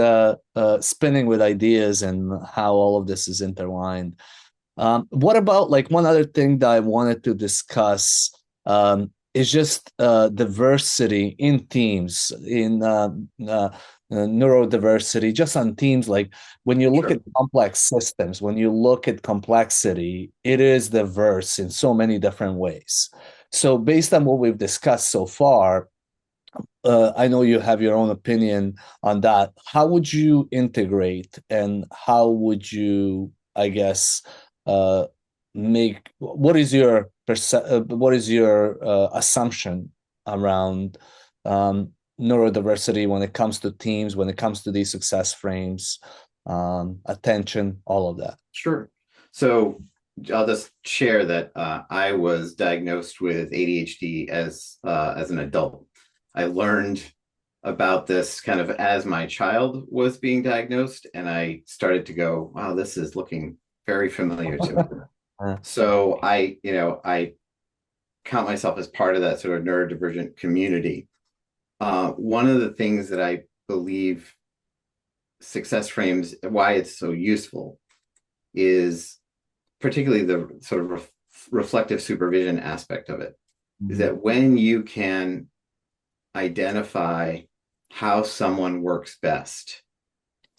spinning with ideas and how all of this is intertwined. What about, like, one other thing that I wanted to discuss is just diversity in teams, in neurodiversity, just on teams. Like, when you look at complex systems, when you look at complexity, it is diverse in so many different ways. So based on what we've discussed so far, I know you have your own opinion on that. How would you integrate, and how would you, I guess, what is your assumption around neurodiversity when it comes to teams, when it comes to these success frames, attention, all of that? Sure. So I'll just share that I was diagnosed with ADHD as an adult. I learned about this kind of as my child was being diagnosed, and I started to go, wow, this is looking very familiar to me. So I count myself as part of that sort of neurodivergent community. One of the things that I believe success frames, why it's so useful, is particularly the sort of reflective supervision aspect of it. Is that when you can identify how someone works best,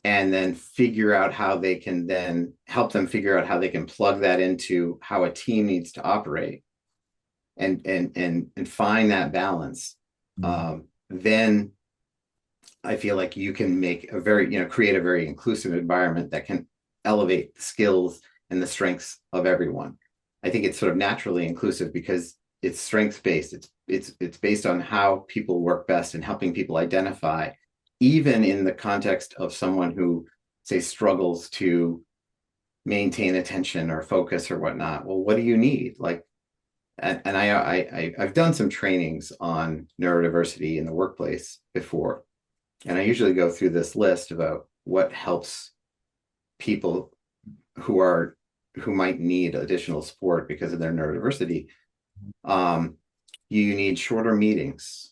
and then figure out how they can then help them figure out how they can plug that into how a team needs to operate, and find that balance, then I feel like you can make create a very inclusive environment that can elevate the skills and the strengths of everyone. I think it's sort of naturally inclusive because it's strengths based. It's based on how people work best and helping people identify, even in the context of someone who, say, struggles to maintain attention or focus or whatnot. Well, what do you need? Like, and I've done some trainings on neurodiversity in the workplace before, and I usually go through this list about what helps people who are who might need additional support because of their neurodiversity. Um, you need shorter meetings.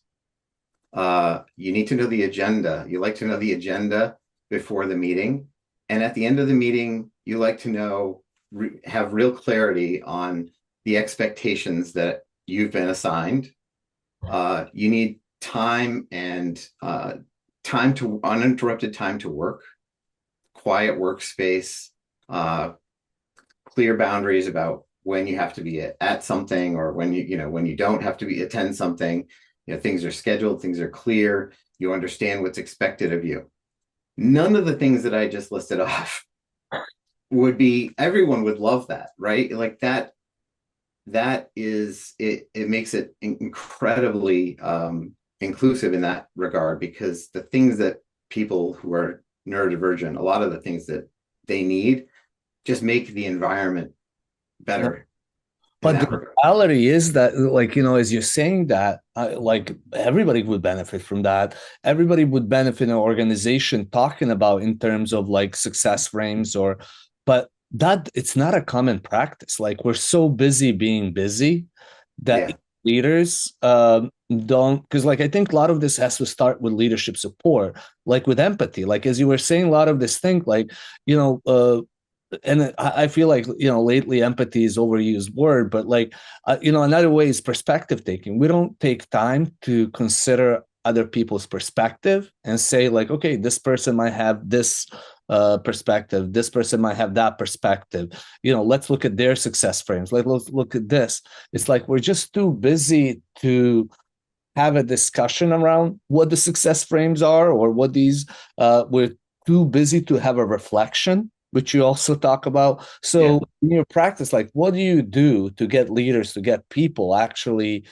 You need to know the agenda. You like to know the agenda before the meeting, and at the end of the meeting, you like to know have real clarity on the expectations that you've been assigned. You need time and time to uninterrupted time to work, quiet workspace, uh, clear boundaries about when you have to be at something or when when you don't have to be attend something. Things are scheduled, things are clear, you understand what's expected of you. None of the things that I just listed off would be, everyone would love that, right? Like that is it. It makes it incredibly inclusive in that regard, because the things that people who are neurodivergent, a lot of the things that they need just make the environment better in But that the regard. reality is that, like, as you're saying that, like, everybody would benefit from that. Everybody would benefit in an organization talking about in terms of like success frames but that it's not a common practice. Like, we're so busy being busy that Yeah, leaders don't, because like I think a lot of this has to start with leadership support, like with empathy. Like as you were saying, a lot of this thing, like, you know, and I feel like lately empathy is overused word, but like another way is perspective taking. We don't take time to consider other people's perspective and say like, okay, this person might have this perspective, this person might have that perspective. Let's look at their success frames. Like, let's look at this. It's like we're just too busy to have a discussion around what the success frames are or what these we're too busy to have a reflection, which you also talk about. yeah. So in your practice, like, what do you do to get leaders, to get people actually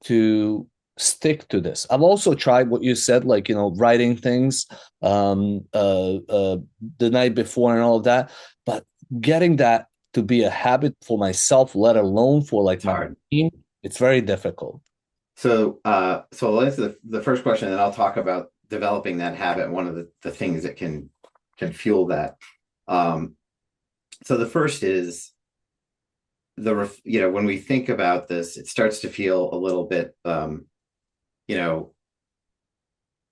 to stick to this? I've also tried what you said, like, writing things the night before and all of that, but getting that to be a habit for myself, let alone for like It's my hard. team, it's very difficult. So let's the first question, and I'll talk about developing that habit. One of the things that can fuel that. Um, so the first is when we think about this, it starts to feel a little bit you know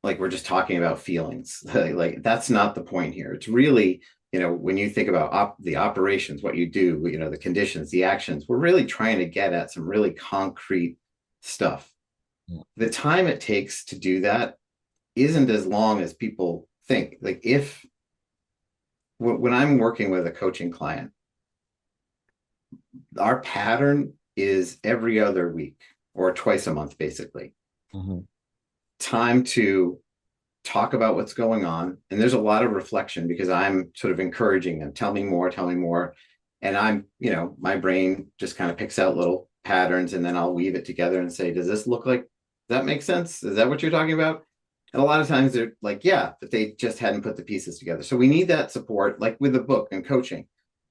like we're just talking about feelings. Like that's not the point here. It's really, when you think about the operations, what you do, the conditions, the actions, we're really trying to get at some really concrete stuff. The time it takes to do that isn't as long as people think. Like if when I'm working with a coaching client, our pattern is every other week or twice a month, basically. Mhm. Time to talk about what's going on. And there's a lot of reflection because I'm sort of encouraging them, tell me more, tell me more. And my brain just kind of picks out little patterns, and then I'll weave it together and say, does this look like, does that make sense? Is that what you're talking about? And a lot of times they're like, yeah, but they just hadn't put the pieces together. So we need that support, like with a book and coaching.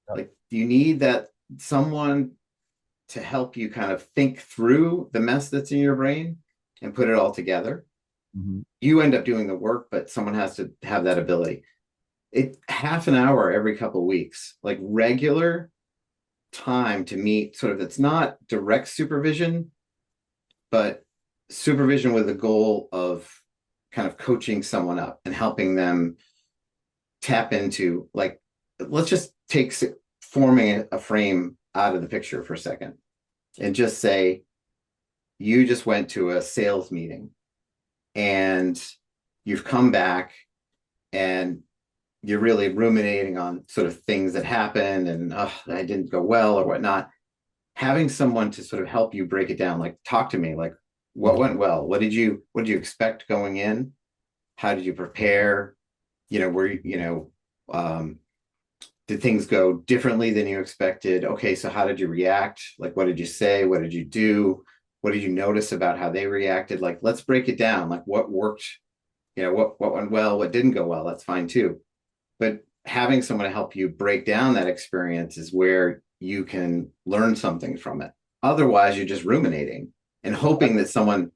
Like, you need that someone to help you kind of think through the mess that's in your brain and put it all together. Mhm. You end up doing the work, but someone has to have that ability. It half an hour every couple of weeks, like regular time to meet, sort of, it's not direct supervision, but supervision with the goal of kind of coaching someone up and helping them tap into, like, let's just take forming a frame out of the picture for a second and just say you just went to a sales meeting and you've come back and you're really ruminating on sort of things that happened and I didn't go well or whatnot. Having someone to sort of help you break it down, like talk to me, like what Mhm. went well, what did you expect going in, how did you prepare, were did things go differently than you expected? Okay, so how did you react? Like, what did you say? What did you do? What did you notice about how they reacted? Like, let's break it down. Like, what worked? What went well? What didn't go well? That's fine too. But having someone to help you break down that experience is where you can learn something from it. Otherwise, you're just ruminating and hoping that someone,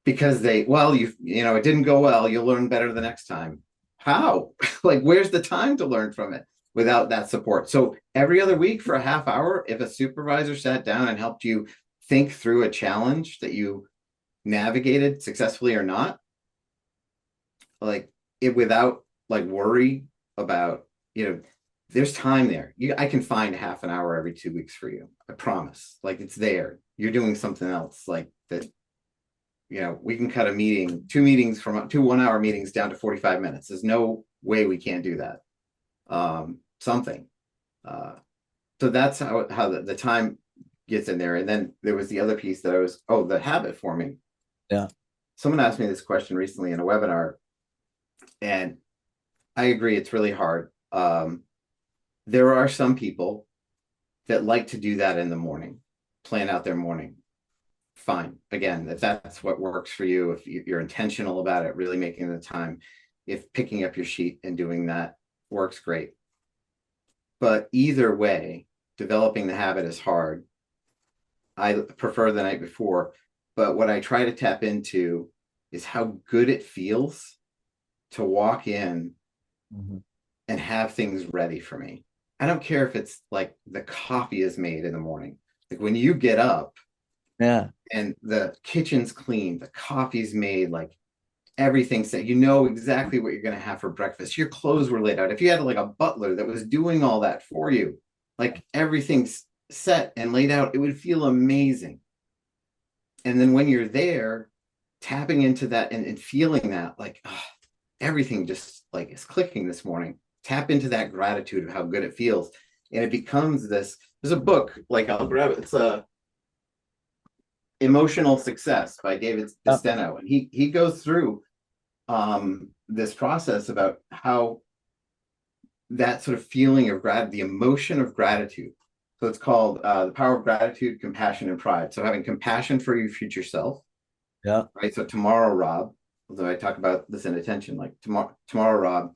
because it didn't go well, you'll learn better the next time. How? Like, where's the time to learn from it without that support? So every other week for a half hour, if a supervisor sat down and helped you think through a challenge that you navigated successfully or not, like it without like worry about, there's time there. I can find half an hour every 2 weeks for you. I promise. Like it's there. You're doing something else like that. We can cut a meeting, two 1 hour meetings down to 45 minutes. There's no way we can't do that. Something. So that's how the time gets in there. And then there was the other piece that the habit forming. Yeah. Someone asked me this question recently in a webinar, and I agree, it's really hard. There are some people that like to do that in the morning, plan out their morning. Fine. Again, if that's what works for you, if you're intentional about it, really making the time, if picking up your sheet and doing that works, great. But either way, developing the habit is hard. I prefer the night before, but what I try to tap into is how good it feels to walk in and have things ready for me. I don't care if it's like the coffee is made in the morning. Like when you get up, and the kitchen's clean, the coffee's made, like everything's set. You know exactly what you're going to have for breakfast. Your clothes were laid out. If you had like a butler that was doing all that for you, like everything's set and laid out, it would feel amazing. And then when you're there, tapping into that and feeling that, like everything just like is clicking this morning. Tap into that gratitude of how good it feels. And it becomes this. There's a book, like I'll grab it. It's a Emotional Success by David Steno. And he goes through this process about how that sort of feeling of the emotion of gratitude. So it's called The Power of Gratitude, Compassion, and Pride. So having compassion for your future self. Yeah. Right. So tomorrow, Rob, although I talk about this in attention, like tomorrow, Rob,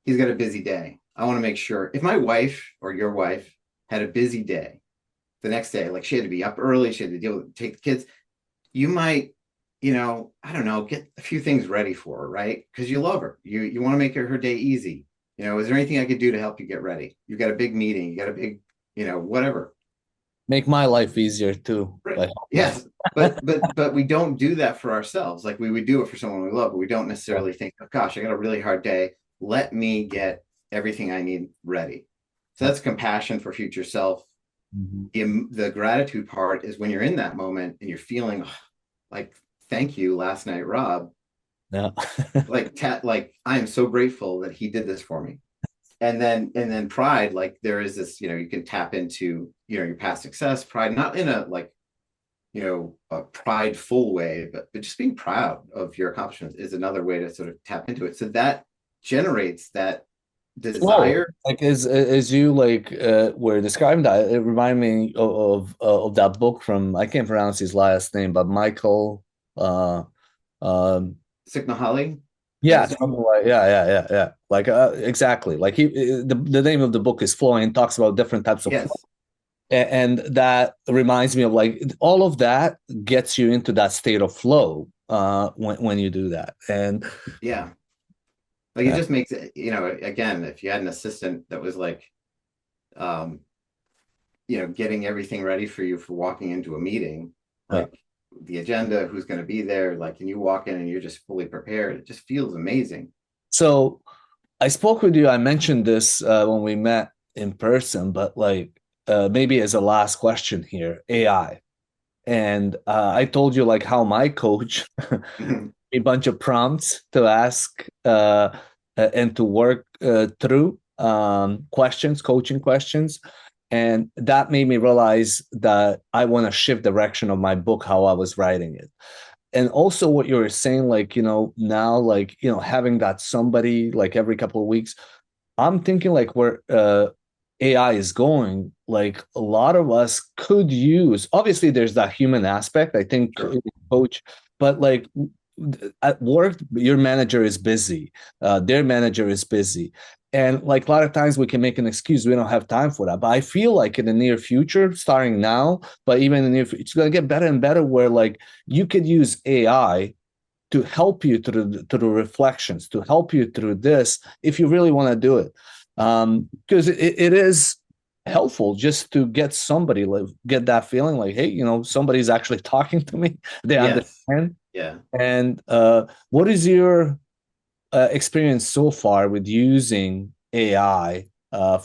he's got a busy day. I want to make sure if my wife or your wife had a busy day the next day, like she had to be up early, she had to take the kids, you might, I don't know, get a few things ready for her, right? Because you love her. You want to make her day easy. Is there anything I could do to help you get ready? You got a big meeting, you got a big, whatever. Make my life easier too. Right. Yes. But we don't do that for ourselves. Like we would do it for someone we love, but we don't necessarily think, oh gosh, I got a really hard day. Let me get everything I need ready. So that's compassion for future self. The gratitude part is when you're in that moment and you're feeling like, thank you last night, Rob. Yeah. like I am so grateful that he did this for me. And then pride, like there is this, you can tap into, your past success, pride, not in a like, a prideful way, but just being proud of your accomplishments is another way to sort of tap into it. So that generates that desire. Like as you like were describing that, it reminded me of that book from, I can't pronounce his last name, but Michael Signahali. Yeah, yeah. Like exactly. Like the name of the book is Flow, and talks about different types of flow. And that reminds me of like all of that gets you into that state of flow when you do that. And yeah. Like it just makes it, again, if you had an assistant that was like getting everything ready for you for walking into a meeting, like the agenda, who's going to be there, like, and you walk in and you're just fully prepared. It just feels amazing. So I spoke with you. I mentioned this when we met in person, but like maybe as a last question here, AI. And I told you like how my coach a bunch of prompts to ask and to work through questions, coaching questions. And that made me realize that I want to shift direction of my book, how I was writing it. And also what you were saying, like, now, like, having that somebody like every couple of weeks, I'm thinking like where AI is going, like a lot of us could use, obviously there's that human aspect, I think, coach, but like at work, your manager is busy, their manager is busy. And like a lot of times we can make an excuse, we don't have time for that. But I feel like in the near future, starting now, but even in the near future, it's going to get better and better where like you could use AI to help you through the reflections, to help you through this if you really want to do it. Because it is helpful just to get somebody like get that feeling like, hey, somebody's actually talking to me. They Yes. understand. Yeah. And what is your experience so far with using AI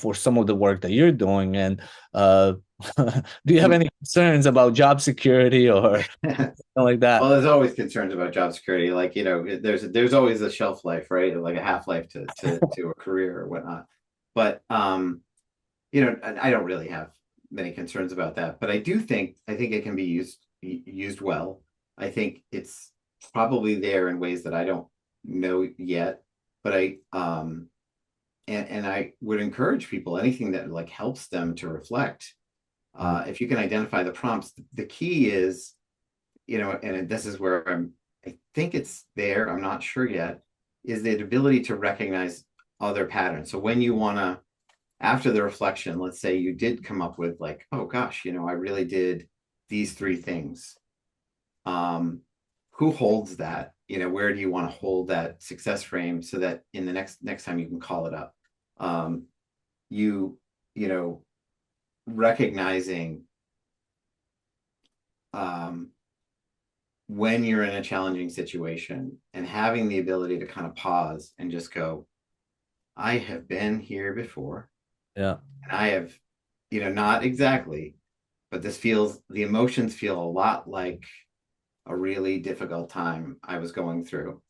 for some of the work that you're doing? And uh, do you have any concerns about job security or something like Well, that? there's always concerns about job security. Like, there's always a shelf life, right? Like a half life to a career or whatnot. But I don't really have many concerns about that. But I think it can be used well. I think it's probably there in ways that I don't know yet. But I would encourage people, anything that like helps them to reflect. Mm. If you can identify the prompts, the key is, and this is where I think it's there, I'm not sure yet, is the ability to recognize other patterns. So when you want to, after the reflection, let's say you did come up with like, oh gosh, I really did these three things. Um, who holds that? Where do you want to hold that success frame so that in the next time you can call it up? Um, you, you know, recognizing um, when you're in a challenging situation and having the ability to kind of pause and just go, I have been here before. Yeah. And I have, not exactly, but the emotions feel a lot like a really difficult time I was going through.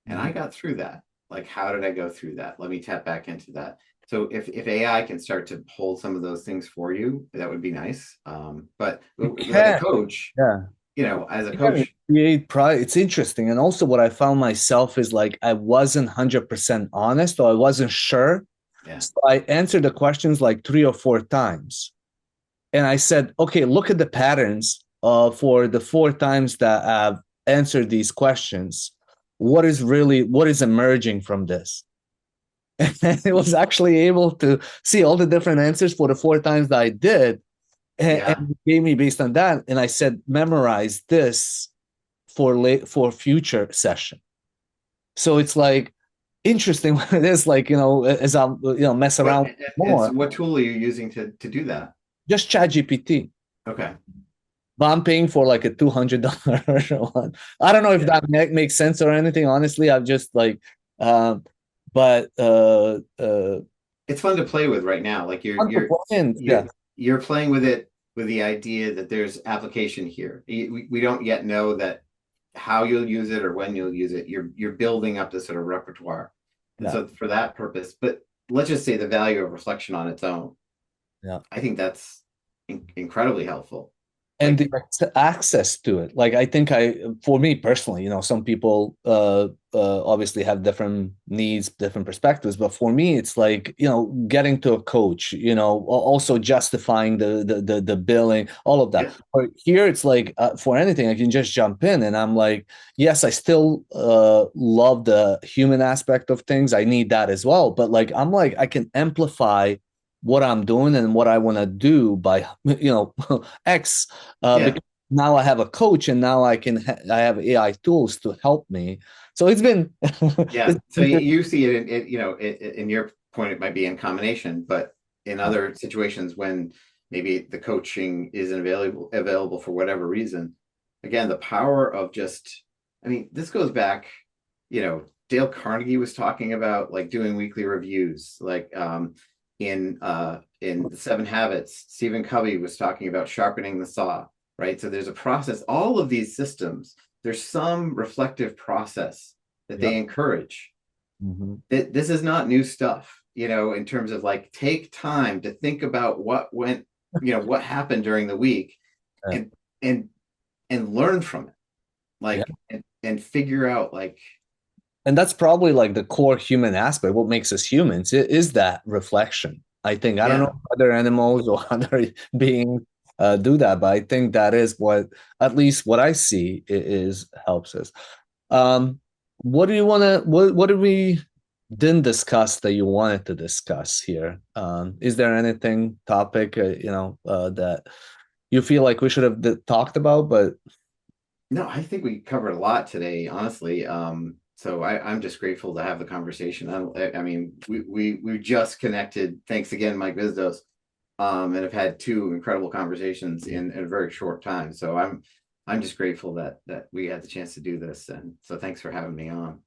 And I Mhm. got through that. Like, how did I go through that? Let me tap back into that. So if AI can start to hold some of those things for you, that would be nice. But It with a can. coach, Yeah. as a It can coach, create pride. It's interesting. And also what I found myself is like I wasn't 100% honest or I wasn't sure. yeah, So I answered the questions like 3 or 4 times. And I said, okay, look at the patterns for the 4 times that I've answered these questions. What is emerging from this? And it was actually able to see all the different answers for the 4 times that I did. And yeah, it gave me based on that. And I said, memorize this for future session. So it's like interesting when it is like, as I'm mess what around and so more, what tool are you using to do that? just chat GPT. Okay, But I'm paying for like a $200 one. I don't know if yeah, that makes sense or anything. Honestly, I've just like, um, but it's fun to play with right now. Like on the point, you're yeah, you're playing with it with the idea that there's application here. We don't yet know that how you'll use it or when you'll use it. You're building up this sort of repertoire, and yeah, so for that purpose. But let's just say the value of reflection on its own. yeah. I think that's incredibly helpful. And Like, the access to it, like I think for me personally, some people obviously have different needs, different perspectives, but for me it's like getting to a coach, also justifying the billing, all of that. yeah, But here it's like for anything I can just jump in and I'm like, yes, I still love the human aspect of things, I need that as well, but like I'm like I can amplify what I'm doing and what I want to do by X, yeah, because now I have a coach and now I have AI tools to help me. So it's been yeah. it's So you see it, in your point, it might be in combination, but in yeah, other situations when maybe the coaching isn't available for whatever reason, again, the power of just, I mean, this goes back, Dale Carnegie was talking about like doing weekly reviews, like in the Seven Habits, Stephen Covey was talking about sharpening the saw, right? So there's a process, all of these systems, there's some reflective process that yeah. they encourage. Mhm. This is not new stuff, in terms of like take time to think about what went, what happened during the week, Yeah. and and and learn from it, Yeah. like and figure out like, And that's probably like the core human aspect. What makes us humans is that reflection. I think I don't know yeah, if other animals or other beings do that, but I think that is what, at least what I see, is helps us. Um, what do you want to? What do we? didn't discuss that you wanted to discuss here? Is there anything topic that you feel like we should have talked about, but No, I think we covered a lot today, honestly. So I'm just grateful to have the conversation. I mean, we just connected. Thanks again, Mike Vizdos, and have had two incredible conversations in a very short time. So I'm just grateful that we had the chance to do this, and so thanks for having me on.